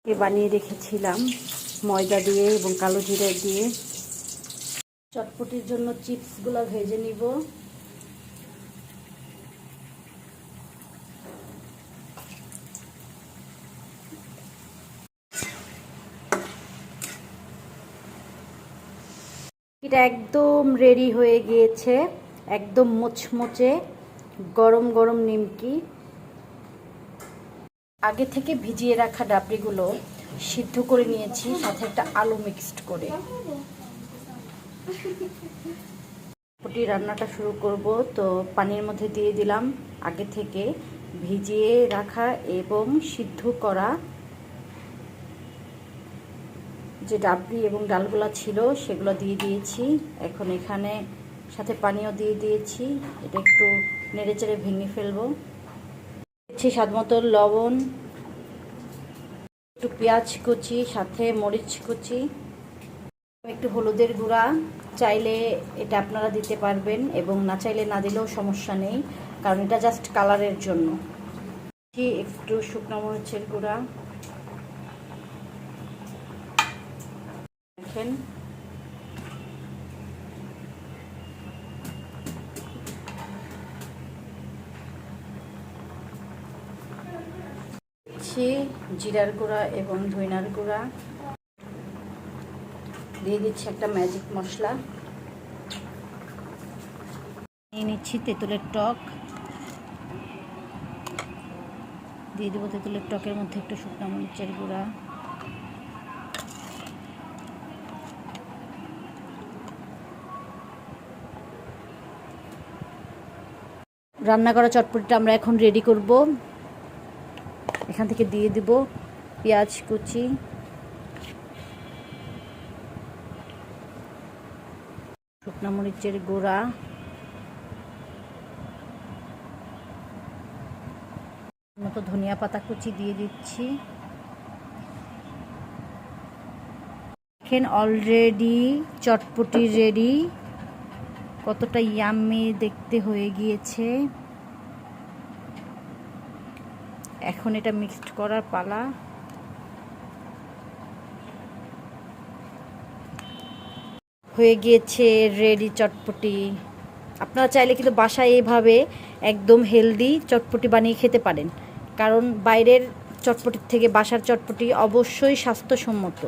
বানিয়ে রেখেছিলাম ময়দা দিয়ে এবং কালো জিরা দিয়ে। চটপটির জন্য চিপসগুলো ভেজে নিব। এটা একদম রেডি হয়ে গিয়েছে, একদম মুচমুচে গরম গরম নিমকি। আগে থেকে ভিজিয়ে রাখা ডাবলিগুলো সিদ্ধ করে নিয়েছি, সাথে একটা আলু মিক্সড করে। চটপটি রান্নাটা শুরু করব। তো পানির মধ্যে দিয়ে দিলাম আগে থেকে ভিজিয়ে রাখা এবং সিদ্ধ করা যে ডাবলি এবং ডালগুলো ছিল সেগুলো দিয়ে দিয়েছি। এখন এখানে সাথে পানিও দিয়ে দিয়েছি। এটা একটু নেড়েচেড়ে ভেঙে ফেলবো। দিচ্ছি স্বাদমতো লবণ, একটু পেঁয়াজ কুচি, সাথে মরিচ কুচি, একটু হলুদের গুঁড়া। চাইলে এটা আপনারা দিতে পারবেন এবং না চাইলে না দিলেও সমস্যা নেই, কারণ এটা জাস্ট কালারের জন্য। একটু শুকনো মরিচের গুঁড়া, দেখেন জিরার গুঁড়া এবং ধনিয়ার গুঁড়া দিয়ে দিচ্ছি। একটা ম্যাজিক মশলা নিয়ে নিচ্ছি। তেঁতুলের টক দিয়ে দেবো। তেঁতুলের টকের মধ্যে একটু শুকনো মরিচের গুঁড়া, রান্না করা চটপটিটা আমরা এখন রেডি করব। এখান থেকে দিয়ে দেব পেঁয়াজ কুচি, শুকনো মরিচের গুঁড়া, মতো ধনিয়া পাতা কুচি দিয়ে দিচ্ছি। দেখেন অলরেডি চটপটি রেডি। কতটা ইয়াম্মি দেখতে হয়ে গিয়েছে। এখন এটা মিক্সড করার পালা। হয়ে গিয়েছে রেডি চটপটি। আপনারা চাইলে কিন্তু বাসায় এইভাবে একদম হেলদি চটপটি বানিয়ে খেতে পারেন, কারণ বাইরের চটপটির থেকে বাসার চটপটি অবশ্যই স্বাস্থ্যসম্মত।